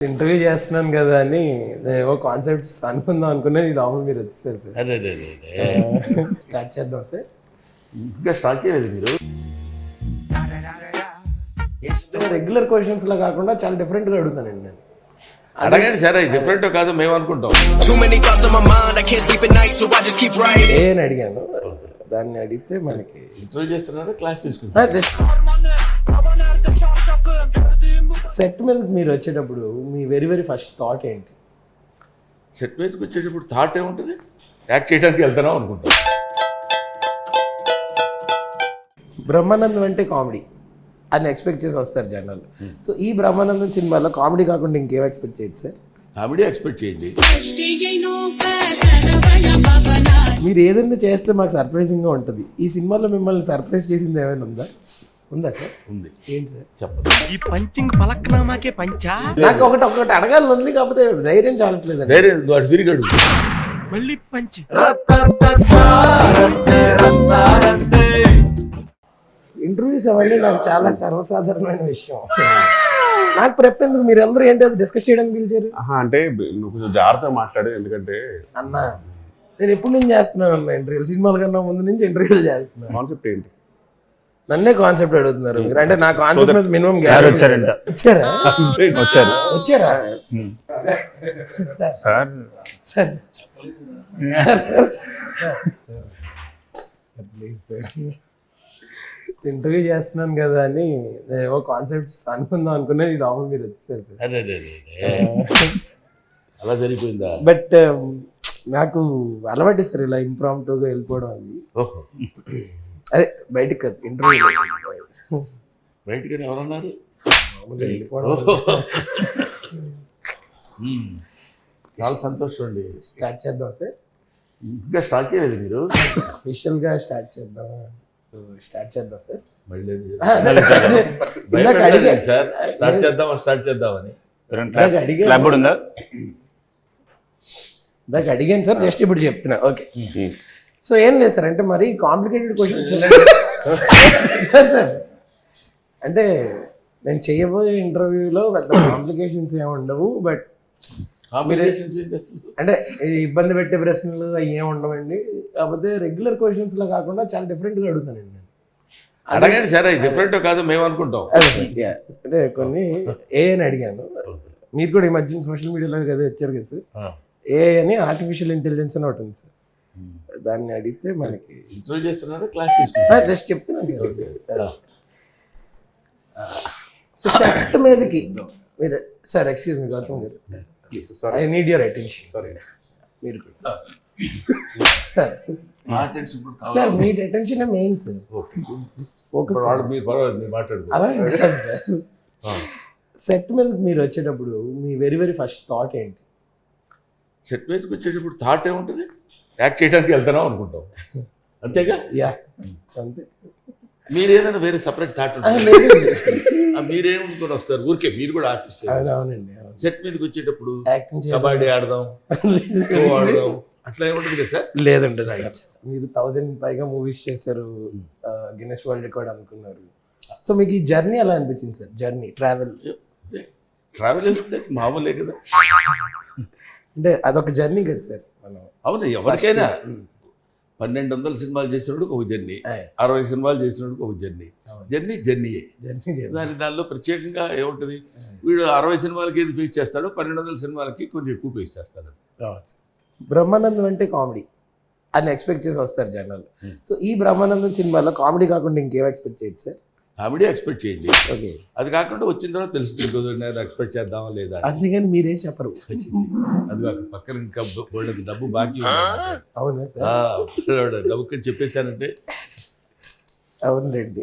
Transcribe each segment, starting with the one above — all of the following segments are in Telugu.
ఇంటర్వ్యూ చేస్తున్నాను కదా అని ఏవో కాన్సెప్ట్స్ అనుకుందాం అనుకున్నా ఈ లోపల మీరు వచ్చేసారు సార్. అదే స్టార్ట్ చేద్దాం సార్. ఇంకా స్టార్ట్ చేయలేదు మీరు. రెగ్యులర్ క్వశ్చన్స్ లా కాకుండా చాలా డిఫరెంట్గా అడుగుతానండి నేను. అడగండి సరే, డిఫరెంట్ కాదు మేము అనుకుంటాం. ఏ అని అడిగాను, దాన్ని అడిగితే మనకి ఇంటర్వ్యూ చేస్తున్నారా క్లాస్ తీసుకుంటారు? సెట్ మీద మీరు వచ్చేటప్పుడు మీ వెరీ ఫస్ట్ థాట్ ఏంటి? సెట్ వేసుకు వచ్చేటప్పుడు థాట్ ఏముంటుంది? యాక్ట్ చేయడానికి వెళ్తున్నాం అనుకుంటాం. బ్రహ్మానందం అంటే కామెడీ అని ఎక్స్పెక్ట్ చేసి వస్తారు జనాలు. సో ఈ బ్రహ్మానందం సినిమాలో కామెడీ కాకుండా ఇంకేం ఎక్స్పెక్ట్ చేయొచ్చు సార్? కామెడీ ఎక్స్పెక్ట్ చేయండి. మీరు ఏదైనా చేస్తే మాకు సర్ప్రైజింగ్గా ఉంటుంది. ఈ సినిమాలో మిమ్మల్ని సర్ప్రైజ్ చేసింది ఏమైనా ఉందా సార్? ఉంది. ఏంటి సార్ చెప్పండి. ఈ పంచింగ్ పలక్నామాకే పంచా. నాకు ఒకటి అడగాలని ఉంది, కాకపోతే ధైర్యం చాలట్లేదు. వేరే అటు తిరిగాడు మళ్ళీ పంచి. ఇంటర్వ్యూస్ అవన్నీ నాకు చాలా సర్వసాధారణమైన విషయం. నాకు ప్రెప్ ఎందుకు? మీరు అందరూ ఏంటి అది డిస్కస్ చేయడానికి పిలిచారు? అంటే నువ్వు కొంచెం జాగ్రత్తగా మాట్లాడు, ఎందుకంటే అన్న నేను ఎప్పుడు నుంచి చేస్తున్నాను అన్న ఇంటర్వ్యూలు. సినిమాల కన్నా ముందు నుంచి ఇంటర్వ్యూలు చేస్తున్నాను. కాన్సెప్ట్ ఏంటి? నన్నే కాన్సెప్ట్ అడుగుతున్నారు మీరు. అంటే నా కాన్సెప్ట్ మీద మినిమం వచ్చారంట. వచ్చారా sir sir please sir, interview చేస్తున్నాను కదా అని ఏవో కాన్సెప్ట్స్ అనుకుందాం అనుకున్నా ఈ లోపల మీరు వచ్చేసారు సార్. అదే అలా జరిగిపోయిందా? బట్ నాకు అలవాటు సార్ ఇలా ఇంప్రాంప్టుగా వెళ్ళిపోవడం. అది ఓహో, అదే బయటికి కాదు, ఇంటర్వ్యూ బయటకని ఎవరన్నారు? వెళ్ళిపోవడం. చాలా సంతోషం అండి. స్టార్ట్ చేద్దాం సార్. ఇంకా స్టార్ట్ చేయలేదు మీరు. అఫీషియల్గా స్టార్ట్ చేద్దాం. సో స్టార్ట్ చేద్దాం సార్. మళ్ళీ ఇందాక అడిగాను సార్, స్టార్ట్ చేద్దామని. ఇందాక అడిగాను సార్, జస్ట్ ఇప్పుడు చెప్తున్నా. ఓకే, సో ఏం లేదు సార్, అంటే మరి కాంప్లికేటెడ్ క్వశ్చన్స్ సార్. అంటే నేను చేయబోయే ఇంటర్వ్యూలో పెద్ద కాంప్లికేషన్స్ ఏమి ఉండవు. బట్ అంటే ఇబ్బంది పెట్టే ప్రశ్నలు అవి ఏమి ఉండవండి. కాకపోతే రెగ్యులర్ క్వశ్చన్స్ లా కాకుండా చాలా డిఫరెంట్గా అడుగుతానండి నేను. అడగండి సరే, డిఫరెంట్ కాదు మేము అనుకుంటాం. అంటే కొన్ని ఏ అని అడిగాను. మీరు కూడా ఈ మధ్య సోషల్ మీడియాలో కదా వచ్చారు కదా సార్. ఏ అని ఆర్టిఫిషియల్ ఇంటెలిజెన్స్ అని ఒకటి ఉంది సార్. దాన్ని అడిగితే మనకి ఇంటర్వ్యూ చేస్తున్నారా క్లాస్ తీసుకుంటారు? జస్ట్ చెప్తున్నాను సార్. సో సెట్ మీదకి మీరు సార్, ఎక్స్క్యూజ్ మీ గౌతమ్ గారు, I need your attention. Sorry మీరు సార్, మీ అటెన్షన్ మెయిన్ సార్. ఫోకస్ మీరు పర్వాలేదు, మీరు మాట్లాడుకో. అలా సార్. సెట్ మీద మీరు వచ్చేటప్పుడు మీ వెరీ ఫస్ట్ థాట్ ఏంటి? సెట్ వేసుకు వచ్చేటప్పుడు థాట్ ఏముంటుంది? యాక్ట్ చేయడానికి వెళ్తున్నాం అనుకుంటాం, అంతేగా? యా అంతే. మీరు ఏదైనా వేరే సపరేట్ థాట్ మీరేమనుకొని వస్తారు? ఊరికే మీరు కూడా ఆర్టిస్ట్. అవునండి. సెట్ మీదకి వచ్చేటప్పుడు యాక్టింగ్ కబడ్డీ ఆడదాం, ఖో ఆడదాం, అట్లా ఏముంటుంది కదా సార్? లేదండి సార్. మీరు 1000 పైగా మూవీస్ చేశారు, గిన్నెస్ వరల్డ్ రికార్డ్ అనుకున్నారు. సో మీకు ఈ జర్నీ ఎలా అనిపించింది సార్? జర్నీ ట్రావెల్ ఏముంటుంది? మామూలే కదా. అంటే అదొక జర్నీ కదా సార్. మనం అవును, ఎవరికైనా 1200 సినిమాలు చేసినప్పుడు ఒక జర్నీ, 60 సినిమాలు చేసినప్పుడు ఒక జర్నీయే. జర్నీ దానిలో ప్రత్యేకంగా ఏముంటుంది? వీడు 60 సినిమాలకి ఏది ఫీచ్ చేస్తాడో 1200 సినిమాలకి కొంచెం ఎక్కువ ఫీచ్ చేస్తాడు. బ్రహ్మానందం అంటే కామెడీ అని ఎక్స్పెక్ట్ చేసి వస్తారు జనాలు. సో ఈ బ్రహ్మానందం సినిమాలో కామెడీ కాకుండా ఇంకేం ఎక్స్పెక్ట్ చేయొచ్చు సార్? కామెడీ ఎక్స్పెక్ట్ చేయండి. ఓకే, అది కాకుండా వచ్చిన తర్వాత తెలుస్తుంది ఎక్స్పెక్ట్ చేద్దామా లేదా. అంతేగాని మీరేం చెప్పరు. అది పక్కన ఇంకా డబ్బు బాకీ. అవునా సార్? డబ్బుకి చెప్పేశానంటే అవునండి.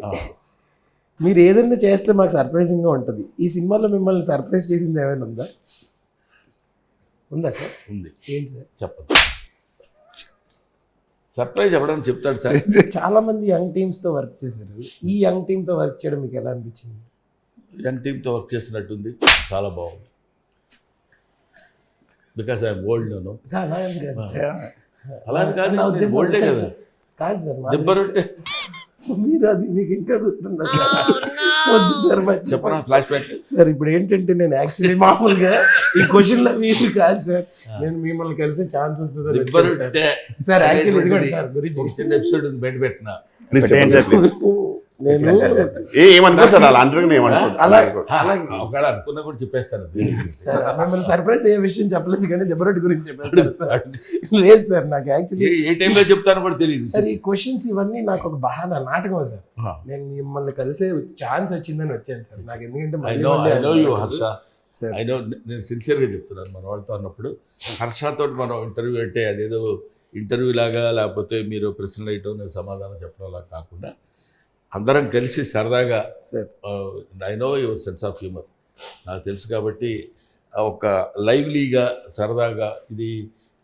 మీరు ఏదైనా చేస్తే మాకు సర్ప్రైజింగ్గా ఉంటుంది. ఈ సినిమాలో మిమ్మల్ని సర్ప్రైజ్ చేసింది ఏమైనా ఉందా సార్? ఉంది. ఏంటి సార్? చెప్పండి. సర్ప్రైజ్ అవ్వడం చెప్తాడు సార్. చాలా మంది యంగ్ టీమ్స్తో వర్క్ చేశారు. ఈ యంగ్ టీమ్తో వర్క్ చేయడం మీకు ఎలా అనిపించింది? యంగ్ టీమ్తో వర్క్ చేస్తున్నట్టుంది, చాలా బాగుంది. Because I'm old. నేను అలా కాదు, ఓల్డే కదా. కాదు సార్, దెబ్బరొట్టే మీరు అది మీకు ఇంకా గుర్తుందా వద్దు సార్ చెప్పనా ఫ్లాష్ బ్యాక్. సార్ ఇప్పుడు ఏంటంటే నేను యాక్చువల్లీ మామూలుగా ఈ క్వశ్చన్లో మీరు కాదు సార్, నేను మిమ్మల్ని కలిసే ఛాన్స్ వస్తుంది సార్. యాక్చువల్లీ ఇది కూడా సార్ గురించి ఎపిసోడ్ బయట పెట్టిన నేను ఏమనుకో సార్ అలా అంటారు అలా ఒకవేళ అనుకున్నా కూడా చెప్పేస్తాను. సార్ మిమ్మల్ని సర్ప్రైజ్ ఏ విషయం చెప్పలేదు కానీ జబర్దస్త్ గురించి చెప్పేస్తాను సార్. లేదు సార్ నాకు యాక్చువల్లీ ఏ టైంలో చెప్తాను కూడా తెలియదు సార్. ఈ క్వశ్చన్స్ ఇవన్నీ నాకు ఒక బహానా నాటకం సార్. నేను మిమ్మల్ని కలిసే ఛాన్స్ వచ్చిందని వచ్చాను సార్. నాకు ఎందుకంటే హర్ష, ఐ నో, నేను సిన్సియర్గా చెప్తున్నాను. మన వాళ్ళతో అన్నప్పుడు హర్షతో మనం ఇంటర్వ్యూ అంటే అదేదో ఇంటర్వ్యూ లాగా లేకపోతే మీరు ప్రశ్నలు వేయటం నేను సమాధానం చెప్పడం లాగా కాకుండా అందరం కలిసి సరదాగా, I know your sense of humour నాకు తెలుసు కాబట్టి ఒక లైవ్లీగా సరదాగా ఇది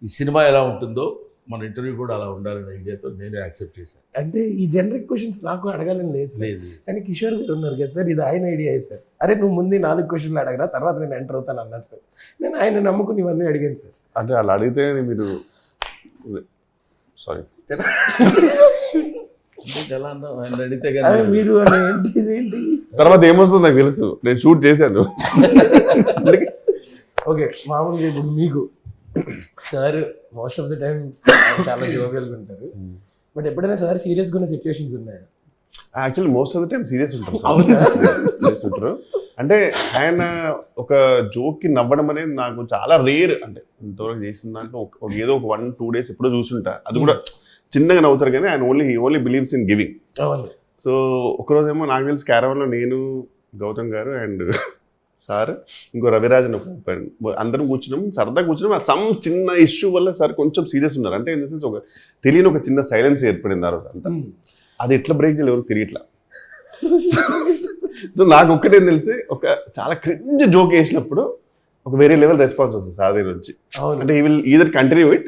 ఈ సినిమా ఎలా ఉంటుందో మన ఇంటర్వ్యూ కూడా అలా ఉండాలనే ఐడియాతో నేను యాక్సెప్ట్ చేశాను. అంటే ఈ జనరిక్ క్వశ్చన్స్ నాకు అడగాలని లేదు కానీ కిషోర్ గారు ఉన్నారు కదా సార్, ఇది ఆయన ఐడియా సార్. అరే నువ్వు ముందు 4 క్వశ్చన్లు అడగరా, తర్వాత నేను ఎంటర్ అవుతాను అన్నారు సార్. నేను ఆయన నమ్ముకుని ఇవన్నీ అడిగాను సార్. అంటే అలా అడిగితే మీరు సారీ ఎలా అన్నావు ఆయన అడిగితే అరే మీరు ఏంటి ఇదేంటి తర్వాత ఏమొస్తుందో నాకు తెలుసు, నేను షూట్ చేశాను. ఓకే మామూలుగా ఇప్పుడు మీకు sir most of the time చాలా జోవియల్గా ఉంటారు, బట్ ఎప్పుడైనా సార్ సీరియస్గా ఉన్న సిచ్యువేషన్స్ ఉన్నాయా? Actually most of the time serious ఉంటారు సీరియస్ ఉంటారు. అంటే ఆయన ఒక జోక్కి నవ్వడం అనేది నాకు చాలా రేర్. అంటే ఇంతవరకు చేసిన దాంట్లో ఏదో ఒక 1-2 days ఎప్పుడో చూసుంటా, అది కూడా చిన్నగా నవ్వుతారు కానీ ఆయన only believes in giving. So ఒకరోజేమో నాకు తెలిసి క్యారవాన్లో నేను, గౌతమ్ గారు అండ్ సార్, ఇంకో రవిరాజన్ అందరం కూర్చున్నాం, సరదా కూర్చున్నాం. సమ్ చిన్న ఇష్యూ వల్ల సార్ కొంచెం సీరియస్ ఉన్నారు. అంటే ఇన్ ద సెన్స్ తెలియని ఒక చిన్న సైలెన్స్ ఏర్పడింది ఆ రోజు అంతా. అది ఎట్లా బ్రేక్ చేయాలి ఎవరికి తెలియట్లా. సో నాకు ఒక్కటేం తెలిసి ఒక చాలా క్రింజ్ జోక్ వేసినప్పుడు ఒక వేరే లెవెల్ రెస్పాన్స్ వస్తుంది సార్ దగ్గర నుంచి. అంటే ఈ will either continue it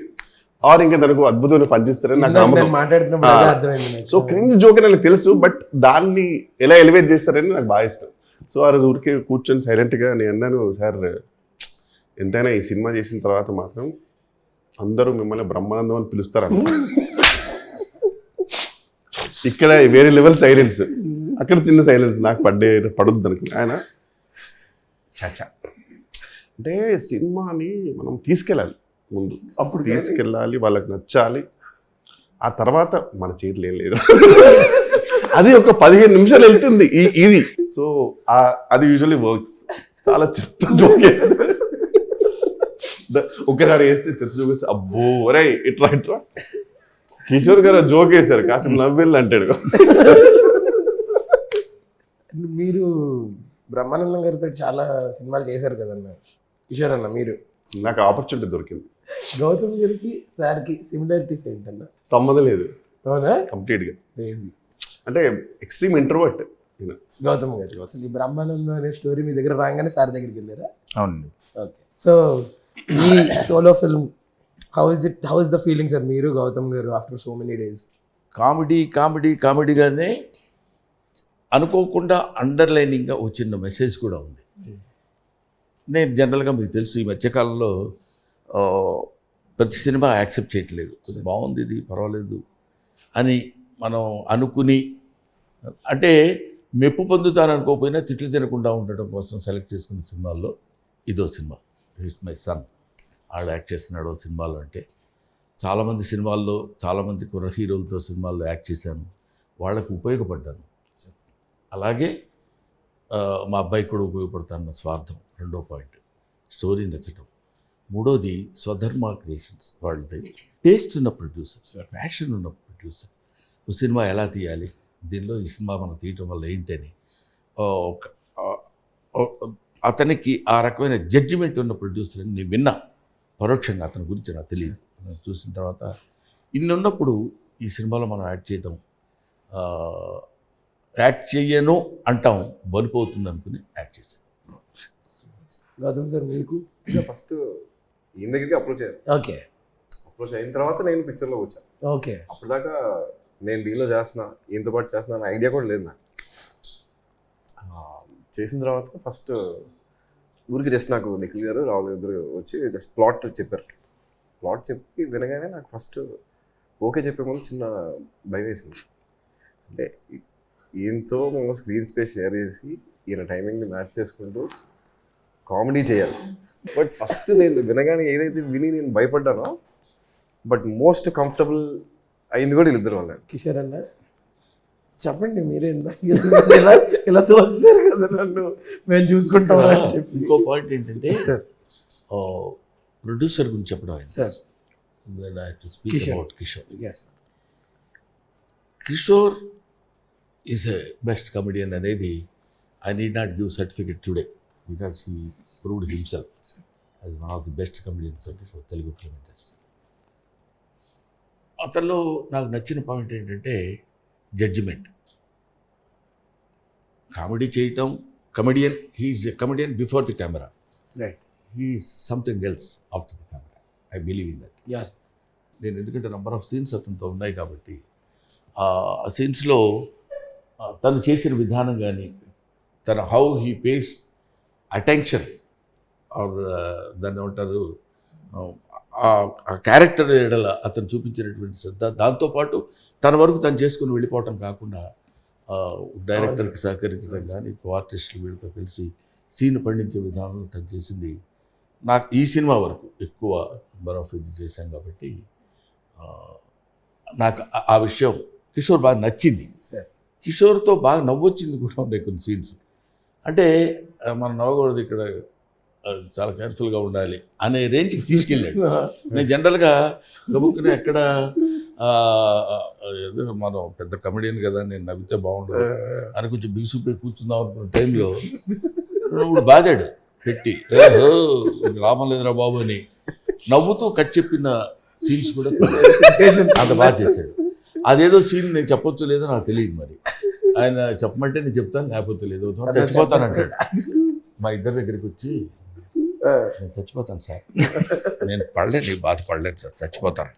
or ఇంకా తనకు అద్భుతమైన పనిచేస్తారని నాకు నమ్మకం. సో క్రింజ్ జోక్ అని నాకు తెలుసు, బట్ దాన్ని ఎలా ఎలివేట్ చేస్తారని నాకు బాగా ఇష్టం. సో ఆ రోజు ఊరికే కూర్చొని సైలెంట్గా నేను అన్నాను, సార్ ఎంతైనా ఈ సినిమా చేసిన తర్వాత మాత్రం అందరూ మిమ్మల్ని బ్రహ్మానందం అని పిలుస్తారన్న. ఇక్కడ వేరే లెవెల్ సైలెన్స్, అక్కడ చిన్న సైలెన్స్ నాకు పడుద్ది అనుకుని ఆయన చాచా అంటే సినిమాని మనం తీసుకెళ్ళాలి ముందు, అప్పుడు తీసుకెళ్ళాలి, వాళ్ళకి నచ్చాలి, ఆ తర్వాత మన చేతులు ఏం లేదు. అది ఒక 15 నిమిషాలు వెళ్తుంది ఇది. సో అది యూజువల్లీ వర్క్స్. చాలా చెత్త జోక్ వేస్తే ఒక్కసారి వేస్తే చెత్త జోక్ వేస్తే అబ్బో ఒరే ఇట్లా ఇట్లా కిషోర్ గారు జోక్ వేశారు, కాసేపు నవ్వెళ్ళి అంటాడు. మీరు బ్రహ్మానందం గారితో చాలా సినిమాలు చేశారు కదన్న కిషోర్ అన్న. మీరు నాకు ఆపర్చునిటీ దొరికింది. గౌతమ్ గారికి సార్కి సిమిలారిటీస్ ఏంటన్నా? సంబంధం లేదు, అవునా? కంప్లీట్గా అంటే ఎక్స్ట్రీమ్ ఇంట్రోవర్ట్ గౌతమ్ గారు. అసలు ఈ బ్రహ్మానందం అనే స్టోరీ మీ దగ్గర రాగానే సార్ దగ్గరికి వెళ్ళారా? అవునండి. ఓకే. సో ఈ solo film how is the feeling sir, మీరు గౌతమ్ గారు ఆఫ్టర్ సో మెనీ డేస్? కామెడీగానే అనుకోకుండా అండర్లైనింగ్గా ఒక చిన్న మెసేజ్ కూడా ఉంది. నేను జనరల్గా మీకు తెలుసు ఈ మధ్యకాలంలో ప్రతి సినిమా యాక్సెప్ట్ చేయట్లేదు. బాగుంది, ఇది పర్వాలేదు అని మనం అనుకుని, అంటే మెప్పు పొందుతాను అనుకోకపోయినా తిట్లు తినకుండా ఉండటం కోసం సెలెక్ట్ చేసుకున్న సినిమాల్లో ఇదో సినిమా. హిస్ మై సన్, ఆడు యాక్ట్ చేస్తున్నాడు సినిమాలో. అంటే చాలామంది సినిమాల్లో చాలామంది కుర్ర హీరోలతో సినిమాల్లో యాక్ట్ చేశాను, వాళ్ళకు ఉపయోగపడ్డాను. అలాగే మా అబ్బాయికి కూడా ఉపయోగపడతాను. స్వార్థం 2వ పాయింట్, స్టోరీ నచ్చటం. 3వది స్వధర్మ క్రియేషన్స్, వాళ్ళది టేస్ట్ ఉన్న ప్రొడ్యూసర్, ప్యాషన్ ఉన్న ప్రొడ్యూసర్. ఒక సినిమా ఎలా తీయాలి, దీనిలో ఈ సినిమా మనం తీయటం వల్ల ఏంటని అతనికి ఆ రకమైన జడ్జిమెంట్ ఉన్న ప్రొడ్యూసర్ అని నేను విన్నా. పరోక్షంగా అతని గురించి నాకు తెలియదు. చూసిన తర్వాత ఇన్ని ఉన్నప్పుడు ఈ సినిమాలో మనం యాక్ట్ చేయను అంటాం, బలుపు అవుతుంది అనుకుని యాక్ట్ చేశాను. గౌతమ్ సార్ మీకు ఫస్ట్ ఈయన దగ్గరికి అప్రోచ్ అయ్యాను. ఓకే. అప్రోచ్ అయిన తర్వాత నేను పిక్చర్లో వచ్చాను. ఓకే. అప్పుడు దాకా నేను దీనిలో చేస్తున్నా, ఈయనతో పాటు చేస్తున్నా అనే ఐడియా కూడా లేదు నాకు. చేసిన తర్వాత ఫస్ట్ ఊరికి జస్ట్ నాకు నిఖిల్ గారు రాహుల్ ఇద్దరు వచ్చి జస్ట్ ప్లాట్ చెప్పారు. ప్లాట్ చెప్పి వినగానే నాకు ఫస్ట్ ఓకే చెప్పే ముందు చిన్న భయం వేసింది. అంటే ఈయనతో మేము స్క్రీన్ స్పేస్ షేర్ చేసి ఈయన టైమింగ్ని మ్యాచ్ చేసుకుంటూ కామెడీ చేయాలి. బట్ ఫస్ట్ నేను వినగానే ఏదైతే విని నేను భయపడ్డానో బట్ మోస్ట్ కంఫర్టబుల్ అయింది కూడా వీళ్ళిద్దరు వల్ల. కిషోర్ అన్న చెప్పండి మీరే ఇలా ఇలా తోస్తారు కదా నన్ను, మేము చూసుకుంటాం అని చెప్పి. ఇంకో పాయింట్ ఏంటంటే ప్రొడ్యూసర్ గురించి చెప్పడం ఆయన sir Kishore. Kishore is a best comedian అనేది I need not give certificate today because he proved himself as one of the best comedians of Telugu film industry. అతనిలో నాకు నచ్చిన పాయింట్ ఏంటంటే జడ్జిమెంట్. కామెడీ చేయటం, comedian, he's a comedian before the camera, right, he's something else after the camera. I believe in that. Yes. నేను ఎందుకంటే నెంబర్ ఆఫ్ సీన్స్ అతనితో ఉన్నాయి కాబట్టి ఆ సీన్స్లో తను చేసిన విధానం కానీ, తన how he pays attention or దాన్ని ఏమంటారు, ఆ క్యారెక్టర్ ఎడల అతను చూపించినటువంటి శ్రద్ధ, దాంతోపాటు తన వరకు తను చేసుకుని వెళ్ళిపోవటం కాకుండా డైరెక్టర్కి సహకరించడం కానీ, కో ఆర్టిస్టులు వీళ్ళతో కలిసి సీన్ పండించే విధానం తను చేసింది. నాకు ఈ సినిమా వరకు ఎక్కువ నెంబర్ ఆఫ్ ఇది చేశాం కాబట్టి నాకు ఆ విషయం కిషోర్ బాగా నచ్చింది. కిషోర్తో బాగా నవ్వొచ్చింది కూడా ఉన్నాయి కొన్ని సీన్స్. అంటే మనం నవ్వకూడదు ఇక్కడ, చాలా కేర్ఫుల్గా ఉండాలి అనే రేంజ్కి తీసుకెళ్ళాడు. నేను జనరల్గా గబుక్కునే ఎక్కడ ఏదో మనం పెద్ద కమెడియన్ కదా, నేను నవ్వితే బాగుండదు అని కొంచెం బిగుసుపోయి కూర్చుందాం అనుకున్న టైంలో ఇప్పుడు బాధాడు పెట్టి, లాభం లేదురా బాబు అని నవ్వుతూ కట్ చెప్పిన సీన్స్ కూడా అంత బాగా చేశాడు. అదేదో సీన్ నేను చెప్పొచ్చు లేదో నాకు తెలియదు, మరి ఆయన చెప్పమంటే నేను చెప్తాను, లేకపోతే లేదు చచ్చిపోతానంటాడు. మా ఇద్దరి దగ్గరికి వచ్చి నేను చచ్చిపోతాను సార్, నేను పడలేను, నీ బాధ పడలేదు సార్, చచ్చిపోతాను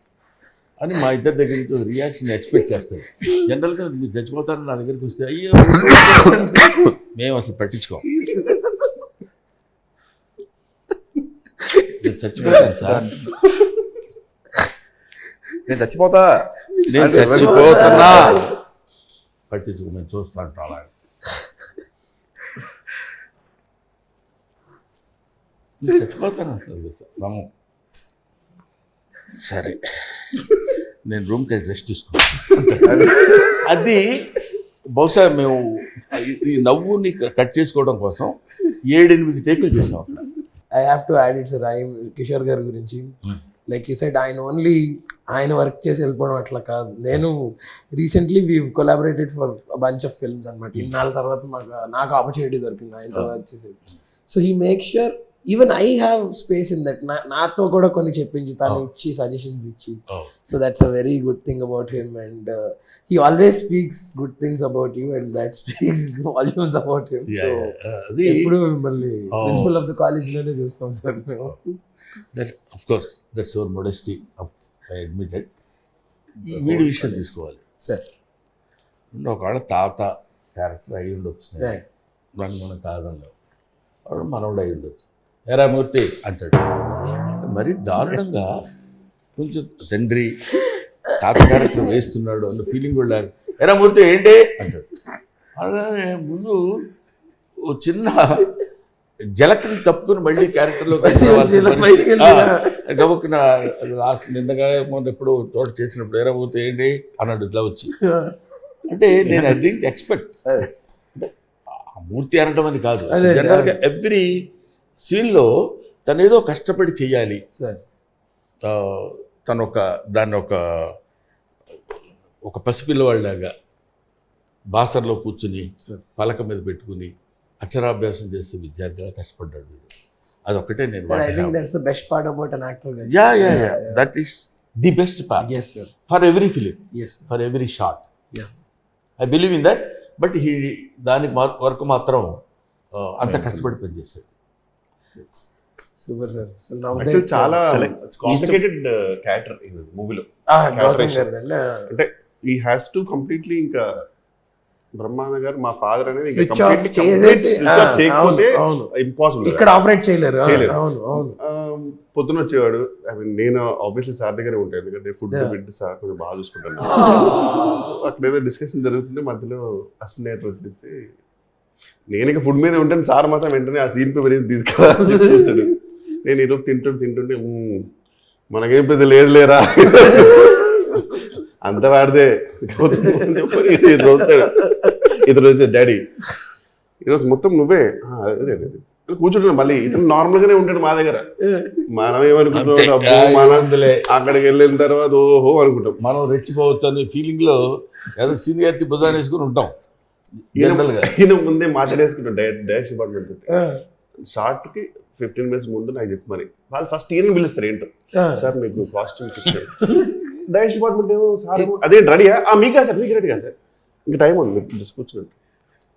అని మా ఇద్దరి దగ్గర నుంచి రియాక్షన్ ఎక్స్పెక్ట్ చేస్తాడు. జనరల్గా మీరు చచ్చిపోతారని నా దగ్గరికి వస్తే అయ్యో మేము అసలు పట్టించుకోం, నేను చచ్చిపోతాను సార్, నేను చచ్చిపోతా, నేను చచ్చిపోతున్నా, పట్టించుకో, మేము చూస్తాను అలా. నేను చచ్చిపోతాను అసలు రమ్ము, సరే నేను రూమ్కి వెళ్ళి రెస్ట్ తీసుకుంటాను. అది బహుశా మేము ఈ నవ్వుని కట్ చేసుకోవడం కోసం 7-8 టేకులు చేసాం అక్కడ. I have to add it's rhyme Kishore గారి గురించి. లైక్ యూ సైడ్ ఆయన ఓన్లీ ఆయన వర్క్ చేసి వెళ్ళిపోవడం అట్లా కాదు. నేను recently we collaborated for bunch of films అనమాట. ఇన్నాళ్ళ తర్వాత నాకు ఆపర్చునిటీ దొరికింది ఆయనతో వర్క్ చేసేది. So he make sure even I have space in that. నాతో కూడా కొన్ని చెప్పించి తను ఇచ్చి సజెషన్స్ ఇచ్చి. So that's a very good thing about him. And he always speaks good things about you and that speaks volumes about him. So ఎప్పుడు మిమ్మల్ని ప్రిన్సిపల్ ఆఫ్ ద కాలేజ్లోనే చూస్తాం సార్ మేము. That, of course, that's your modesty, I admit it. వీడి విషయం తీసుకోవాలి సార్. ఒకవేళ తాత క్యారెక్టర్ అయి ఉండొచ్చు, దాన్ని మనం కాదంలో వాడు మనవడు అయి ఉండొచ్చు. ఎరా మూర్తి అంటాడు, మరి దారుణంగా కొంచెం తండ్రి తాత క్యారెక్టర్ వేస్తున్నాడు అన్న ఫీలింగ్ కూడా. ఎరా మూర్తి ఏంటి అంటాడు. అలాగే ముందు ఓ చిన్న జలక్ని తప్పుకుని మళ్ళీ క్యారెక్టర్లో గబుక్కున లాస్ట్ నిన్నగా మొన్న ఎప్పుడు తోట చేసినప్పుడు ఎరా పోతే ఏంటి అన్నాడు ఇట్లా వచ్చి. అంటే నేను ఐ డింట్ ఎక్స్పెక్ట్, అంటే ఆ మూర్తి అనడం అని కాదు, జనరల్గా ఎవ్రీ సీన్లో తను ఏదో కష్టపడి చెయ్యాలి. తను దాన్ని ఒక పసిపిల్లవాళ్ళలాగా బాసర్లో కూర్చుని పలక మీద పెట్టుకుని అక్షరాభ్యాసం చేసే విద్యార్థిగా కష్టపడ్డాడు. అదొక్కటే నేను that is the best part for every film, for every shot. I believe in that. But దానికి వరకు మాత్రం అంత కష్టపడి పనిచేశాడు. Super sir. చాలా కాంప్లికేటెడ్ క్యారెక్టర్ ఈ మూవీలో. అంటే ఈ హ్యాస్ టు కంప్లీట్లీ ఇంకా బ్రహ్మానంద గారు మా ఫాదర్ అనేది చేయకపోతే ఇంపాసిబుల్. ఇక్కడ ఆపరేట్ చేయలేరు. పొద్దున వచ్చేవాడు. ఐ మీన్ నేను ఆబ్వియస్లీ సార్ దగ్గరే ఉంటాను, ఎందుకంటే ఫుడ్ బిడ్ సార్ కొంచెం బాగా చూసుకుంటాను. సో అక్కడ ఏదో డిస్కషన్ జరుగుతుంటే మధ్యలో అసిస్టెంట్ వచ్చేసి నేను ఇక ఫుడ్ మీద ఉంటాను, సార్ మాత్రం వెంటనే ఆ సీన్ పేపర్ తీసుకురాస్తాడు. నేను ఈరోజు తింటుంటే మనకేం పెద్ద లేదు లేరా అంత వాడితే ఇతను వచ్చే డాడీ ఈరోజు మొత్తం నువ్వే కూర్చుంటున్నా. మళ్ళీ ఇతను నార్మల్ గానే ఉంటాడు మా దగ్గర. మనం ఏమనుకుంటున్నాం అక్కడికి వెళ్ళిన తర్వాత ఓహో అనుకుంటాం, మనం రెచ్చిపోవచ్చు అనే ఫీలింగ్ లో ఏదో సీనియారిటీ బుధాన్ని వేసుకుని ఉంటాం. ఈయన ముందే మాట్లాడేసుకుంటాం డైరెక్ట్ డిపార్ట్మెంట్. షార్ట్ కి 15 minutes ముందు నాకు చెప్పి మరి వాళ్ళు ఫస్ట్ ఈయన పిలుస్తారు. ఏంటో సార్ మీకు కాస్ట్యూమ్ ఇచ్చారు డైరెక్ట్ డిపార్ట్మెంట్ ఏమో సార్ అదే రెడీయా మీకా సార్ మీకు రెడీ కాదు సార్ ఇంకా టైం ఉంది కూర్చున్నట్టు.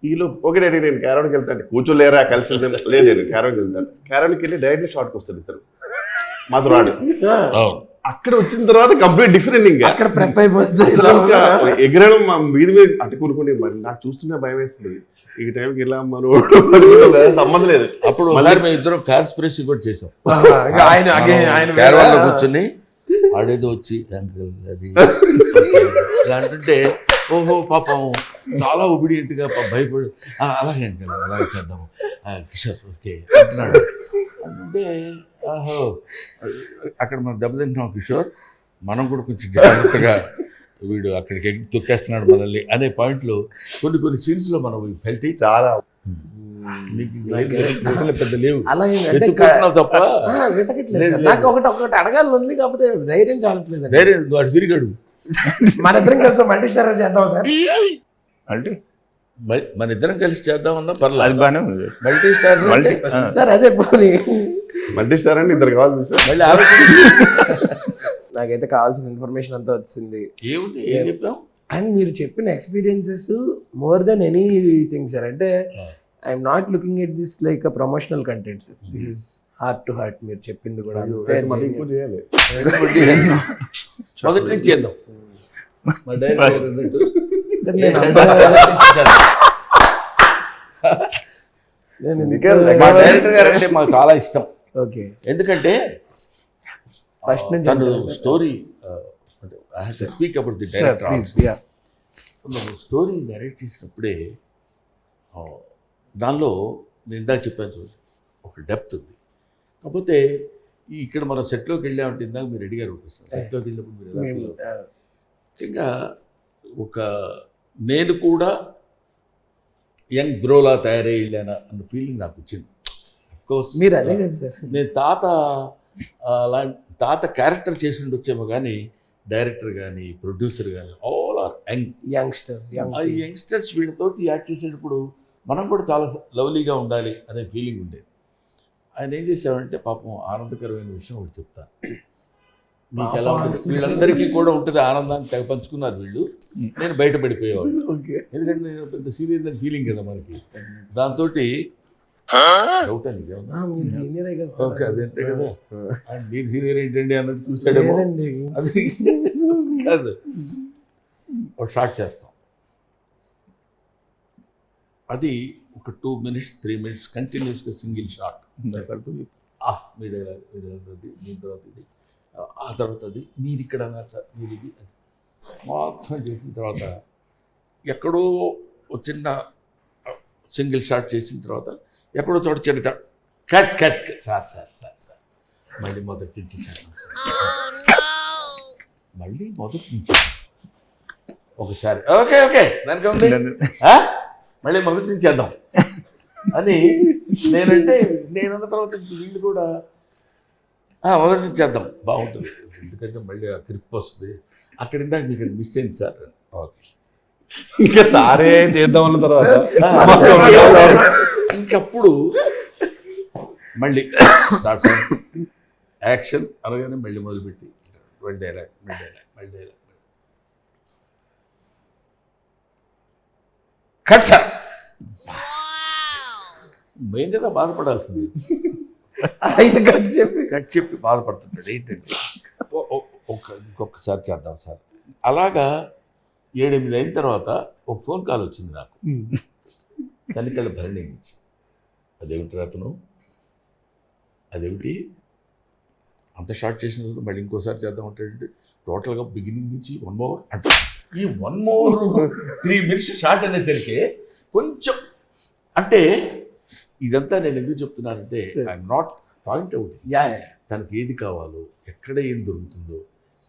ఈలో ఓకే డాడీ నేను క్యారవాన్కి వెళ్తాను, కూర్చోలేరా కలిసి లేదు నేను క్యారవాన్కి వెళ్తాను. క్యారవాన్కి వెళ్ళి డైరెక్ట్ షార్ట్కి వస్తాడు ఇతను, మాతో రాడు. అక్కడ వచ్చిన తర్వాత కంప్లీట్ డిఫరెంట్. ఇంకా అక్కడ ప్రెప్ అయిపోతుంది, ఎగరడం మా వీధి మీద అట్టుకునుకుని మరి నాకు చూస్తున్నా భయం వేస్తుంది. ఈ టైంకి ఇలా మనం సంబంధం లేదు. అప్పుడు మేము ఇద్దరం కార్ స్ప్రేసింగ్ కూడా చేసాం. ఆయన కూర్చొని ఆడేదో వచ్చి అది ఇలా అంటుంటే ఓహో పాపం చాలా ఒబిడియంట్ గా భయపడి అలాగే అంటాడు, అలాగే చేద్దాము కిషోర్ ఓకే అంటున్నాడు. అంటే ఆహో అక్కడ మనం దెబ్బతింటున్నాం కిషోర్, మనం కూడా కొంచెం జాగ్రత్తగా వీడు అక్కడికి తొక్కేస్తున్నాడు మనల్ని అనే పాయింట్లో కొన్ని సీన్స్ లో మనం ఫెల్ట్ చాలా పెద్ద లేవు తప్ప నాకు ఒకటి అడగాలని ఉంది, కాకపోతే ధైర్యం చాలట్లేదు. ధైర్యం వాడు తిరిగాడు. మన ఇద్దరం కలిసి మల్టీ స్టార్ చేద్దాం సార్. అంటే మన ఇద్దరం కలిసి చేద్దామన్నా పర్లేదు, అది బాగానే ఉంది. మల్టీ స్టార్ సార్ అదే పోనీ మల్టీ స్టార్ అని ఇద్దరు కావాలి సార్. మళ్ళీ ఆలోచించి నాకైతే కావాల్సిన ఇన్ఫర్మేషన్ అంతా వచ్చింది. ఏముంది ఏం చెప్పాం. అండ్ మీరు చెప్పిన experiences more than anything sir. అంటే I'm not looking at this like a promotional content sir. This is heart to heart. మీరు చెప్పింది కూడా మళ్ళీ ఎక్కువ చేయాలి. మొదటి నుంచి చేద్దాం. మా డైరెక్టర్ గారు అంటే మాకు చాలా ఇష్టం. ఓకే, ఎందుకంటే ఫస్ట్ నుంచి తను story speak about the director. Story direct చేసినప్పుడే దానిలో నేను ఇందాక చెప్పాను చూసి ఒక డెప్త్ ఉంది. కాకపోతే ఇక్కడ మనం సెట్లోకి వెళ్ళామంటే ఇందాక మీరు అడిగారు, సెట్లోకి వెళ్ళినప్పుడు మీరు ఎలా ఫీల్ అవుతారు? ముఖ్యంగా నేను కూడా యంగ్ బ్రోలా తయారై వెళ్ళానా అన్న ఫీలింగ్ నాకు వచ్చింది. అఫ్కోర్స్ మీరు అదే కదా సార్, నేను తాత క్యారెక్టర్ చేసి ఉండొచ్చేమో కానీ డైరెక్టర్ కానీ ప్రొడ్యూసర్ కానీ ఆల్ ఆర్ యంగ్స్టర్స్ వీళ్ళతోటి యాక్ట్ చేసేటప్పుడు మనం కూడా చాలా లవ్లీగా ఉండాలి అనే ఫీలింగ్ ఉండేది. ఆయన ఏం చేశారంటే పాపం ఆనందకరమైన విషయం ఒకటి చెప్తాను. మీకు ఎలా ఉంటుంది, వీళ్ళందరికీ కూడా ఉంటుంది ఆనందాన్ని తెగ పంచుకున్నారు వీళ్ళు, నేను బయటపడిపోయేవాళ్ళు. ఎందుకంటే నేను పెద్ద సీనియర్ అని ఫీలింగ్ కదా మనకి. దాంతో డౌట్ అని ఓకే అదంతే కదా, మీరు సీనియర్ ఏంటండి అన్నట్టు చూసాడేమో. అది కాదు, ఒక షార్ట్ చేస్తాం, అది ఒక 2 minutes 3 minutes కంటిన్యూస్గా సింగిల్ షాట్. మీరు దీని తర్వాత ఇది, ఆ తర్వాత అది, మీరు ఇక్కడ సార్ మీరు ఇది మొత్తం చేసిన తర్వాత ఎక్కడో చిన్న సింగిల్ షాట్ చేసిన తర్వాత ఎక్కడో చోట చిన్న cut cut sir sir sir sir మళ్ళీ మొదటి నుంచి చేద్దాం సార్, మళ్ళీ మొదటి నుంచి ఒకసారి ఓకే ఓకే దానికి ఉంది మళ్ళీ మొదటి నుంచి చేద్దాం అని నేనంటే, నేనన్న తర్వాత వీళ్ళు కూడా మొదటి నుంచి చేద్దాం బాగుంటుంది, ఎందుకంటే మళ్ళీ ఆ గ్రిప్ వస్తుంది. అక్కడ ఇందాక మీకు అది మిస్ అయింది సార్. ఓకే ఇంకా సారే చేద్దాం అన్న తర్వాత ఇంకప్పుడు మళ్ళీ స్టార్ట్ యాక్షన్ అనగానే మళ్ళీ మొదలుపెట్టి మళ్ళీ డైలాగ్ కట్ సార్. మెయిన్ కదా బాధపడాల్సింది, కట్ చెప్పి బాధపడుతుంటాడు. ఏంటంటే ఇంకొకసారి చేద్దాం సార్. అలాగా 7-8 అయిన తర్వాత ఒక ఫోన్ కాల్ వచ్చింది నాకు, తల్లికళ్ళ భరణి నుంచి. అదేమిటి అతను, అదేమిటి అంత షార్ట్ చేసిన తర్వాత మళ్ళీ ఇంకోసారి చేద్దాం అంటే టోటల్గా బిగినింగ్ నుంచి 1 more అంటే ఈ 1 more 3 minutes షార్ట్ అనేసరికి కొంచెం అంటే ఇదంతా నేను ఎందుకు చెప్తున్నానంటే I'm not point out yeah తనకి ఏది కావాలో ఎక్కడ ఏం దొరుకుతుందో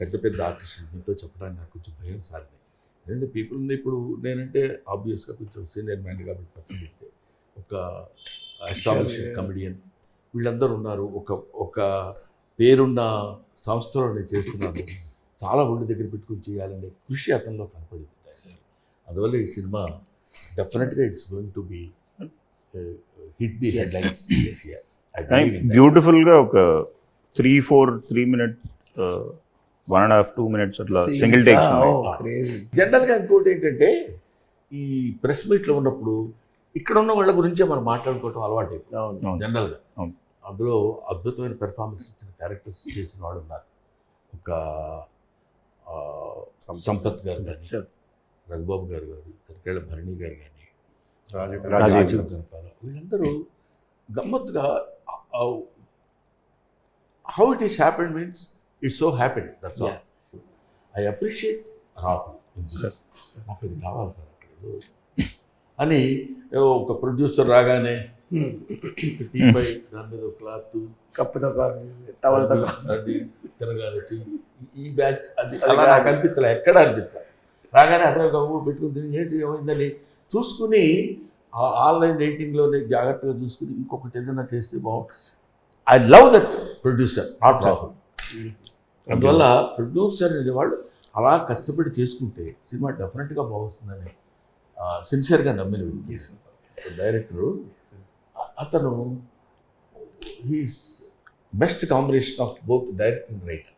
పెద్ద పెద్ద ఆర్టిస్టులు మీతో చెప్పడానికి నాకు కొంచెం భయం సార్ని. ఎందుకంటే పీపుల్ ఇప్పుడు నేనంటే ఆబ్వియస్గా కొంచెం సీనియర్ మ్యాన్ కాబట్టి పక్కన పెడితే ఒక ఎస్టాబ్లిష్డ్ కమెడియన్ వీళ్ళందరూ ఉన్నారు. ఒక పేరున్న సంస్థలో నేను చేస్తున్నాను. చాలా ఒళ్ళు దగ్గర పెట్టుకుని చేయాలనే కృషి అతనిలో కనపడింది. అందువల్ల ఈ సినిమా డెఫినెట్గా it's going to be hit the headlines this year. బ్యూటిఫుల్గా ఒక 3 minutes 1.5 2 minutes అట్లా సింగిల్ టేక్స్ జనరల్గా ఇంకోటి ఏంటంటే ఈ ప్రెస్ మీట్లో ఉన్నప్పుడు ఇక్కడ ఉన్న వాళ్ళ గురించే మనం మాట్లాడుకోవటం అలవాటు జనరల్గా. అందులో అద్భుతమైన పెర్ఫార్మెన్స్ ఇచ్చిన క్యారెక్టర్స్ చేసిన వాళ్ళు ఉన్నారు. ఒక సంపత్ గారు కానీ, రఘుబాబు గారు తరికేళ్ల భరణి గారు కానీ, రాజీవ్ గణపాల వీళ్ళందరూ గమ్మత్తుగా how it is happened means it's so happened. That's all. I appreciate Rahul. నాకు ఇది కావాలి సార్ అక్కడ అని ఒక ప్రొడ్యూసర్ రాగానే టీపై దాని మీద ఒక క్లాత్ కప్పుతో టవల్తో అది తిరగాలి ఈ బ్యాచ్ అది అలా నాకు అనిపించలే, ఎక్కడ అనిపించాలి. రాగానే అతను ఒక పెట్టుకుని తిరిగి ఏంటి ఏమైందని చూసుకుని ఆన్లైన్ రేటింగ్లోనే జాగ్రత్తగా చూసుకుని ఇంకొకటి ఏదైనా చేస్తే బాగుంటుంది. I love that producer not Rahul. అందువల్ల ప్రొడ్యూసర్ అనేవాళ్ళు అలా కష్టపడి చేసుకుంటే సినిమా డెఫినెట్గా బాగుంటుందని సిన్సియర్గా నమ్మిన వ్యక్తి. డైరెక్టరు అతను he's best combination of both director and writer.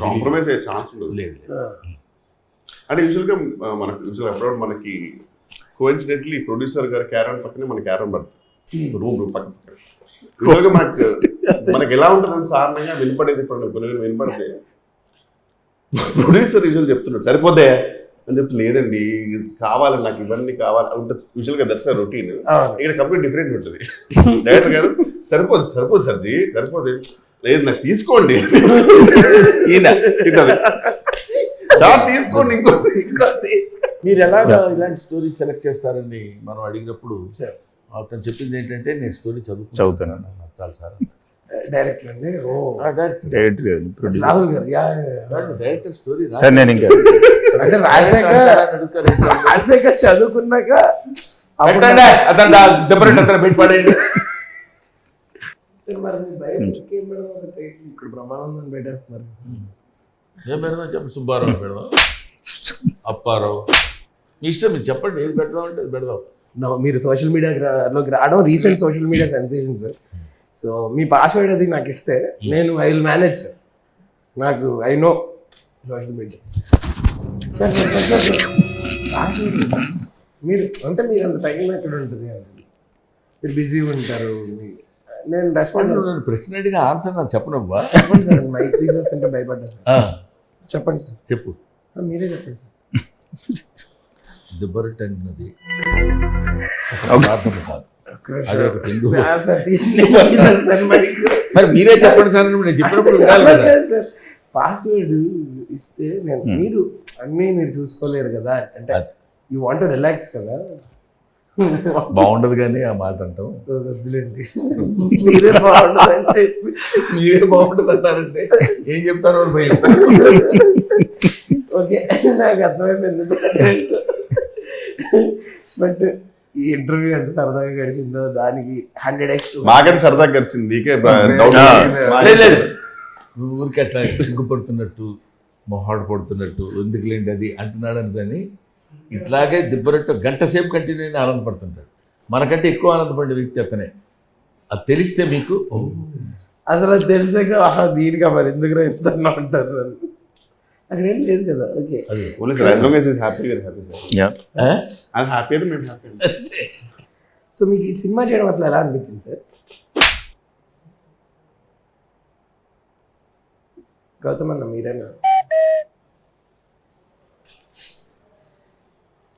Compromise అయ్యే ఛాన్స్ ఉండదు. లేదు అంటే యూజువల్గా అబ్రాడ్ మనకి కోఇన్సిడెంట్లీ ప్రొడ్యూసర్ గారు క్యారన్ పక్కనే మన క్యారన్ పడుతుంది రూమ్ పక్కన. యూజువల్గా మనకి ఎలా ఉంటుందని సాధారణంగా వినపడేది. ఇప్పుడు కొన్ని వినపడితే ప్రొడ్యూసర్ యూజువల్ చెప్తున్నాడు సరిపోతే అని చెప్తే లేదండి కావాలి నాకు ఇవన్నీ కావాలి ఉంటుంది. యూజువల్గా దట్స్ ఆ రొటీన్. ఇక్కడ కంప్లీట్ డిఫరెంట్ ఉంటుంది. డైరెక్టర్ గారు సరిపోదు సర్జీ సరిపోదు లేదు నాకు తీసుకోండి తీసుకోండి ఇంకో తీసుకోండి. మీరు ఎలాగా ఇలాంటి స్టోరీ సెలెక్ట్ చేస్తారని మనం అడిగినప్పుడు అతను చెప్పింది ఏంటంటే నేను స్టోరీ చదువుతాను నచ్చాలి సార్. డైరెక్టర్ అండి. రాహుల్ గారు డైరెక్టర్ స్టోరీ సార్ నేను ఇంకా అంటే రాశాక చదువుకున్నాక పెట్టుబడి మరి మీ బయోపిక్ ఏం పెడదాం ఇక్కడ బ్రహ్మానందం పెట్టేస్తున్నారు. ఏం పెడదాం చెప్పండి. సుబ్బారావు పెడదాం, అప్పారావు మీ ఇష్టం, మీరు చెప్పండి ఏది పెడదాం అంటే అది పెడదాం. మీరు సోషల్ మీడియాలోకి రావడం recent social media sensation sir. So మీ పాస్వర్డ్ అది నాకు ఇస్తే నేను ఐ విల్ మేనేజ్ సార్. నాకు I know social media sir. Password మీరు అంటే మీరు అంత టైం ఎక్కడ ఉంటుంది అండి, మీరు బిజీగా ఉంటారు. నేను రెస్పాండ్ ప్రశ్న అడిగిన ఆన్సర్ నాకు చెప్పనబ్బా. చెప్పండి సార్. మైక్ తీసేస్తుంటే భయపడ్డా సార్. చెప్పండి సార్. చెప్పు. మీరే చెప్పండి సార్. దిబ్బరొట్టె అన్నది కాదు, అది ఒక తెలుగు. మరి మీరే చెప్పండి సార్. నేను చెప్పినప్పుడు పాస్వర్డ్ ఇస్తే నేను మీరు అన్నీ మీరు చూసుకోలేరు కదా, అంటే యూ వాంట్ రిలాక్స్ కదా. బాగుండదు కానీ ఆ మాట అంటాం. వద్దులేండి మీరే బాగుండదు అని చెప్పి మీరే బాగుంటుంది అంటారంటే ఏం చెప్తారో భయం. ఓకే నాకు అర్థమైపోయింది. బట్ ఈ ఇంటర్వ్యూ ఎంత సరదాగా గడిచిందో దానికి 100x మాకైతే సరదాగా గడిచింది. నీకే లేదు ఊరికి అట్లా సిగ్గుపడుతున్నట్టు మొహాడు పడుతున్నట్టు ఎందుకులేండి అది అంటున్నాడు అని కానీ ఇట్లాగే దిబ్బరట్టు గంట సేపు కంటిన్యూ అయినా ఆనందపడుతుంటాడు. మనకంటే ఎక్కువ ఆనందపడే వ్యక్తి అతనే. అది తెలిస్తే మీకు అసలు అది తెలిసాక దీనిగా మరి ఎందుకు ఎంత ఉంటారు అక్కడ ఏం లేదు కదా. ఓకే సో మీకు ఈ సినిమా చేయడం అసలు ఎలా అనిపించింది సార్? గౌతమ్ అన్న మీరేనా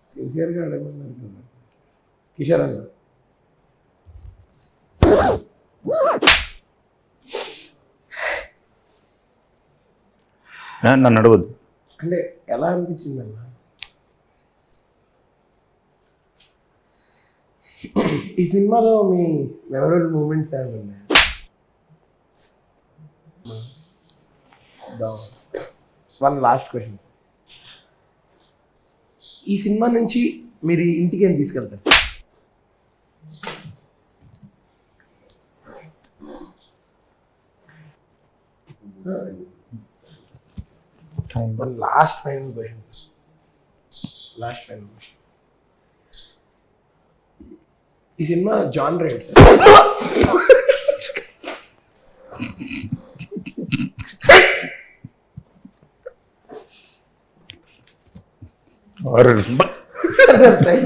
సిన్సియర్గా అడగమన్నారు కదా. కిషోర్ అన్న నన్ను అడగద్దు. అంటే ఎలా అనిపించింది అన్న? ఈ సినిమాలో మీ మెమరబుల్ మూమెంట్స్ ఏమైనా ఉన్నాయా? One last question. ఈ సినిమా నుంచి మీరు ఇంటికి ఏం తీసుకెళ్తారు sir? One last final question sir. Last final question. ఈ సినిమా జానర్ ఏంటి సార్? Horror. సార్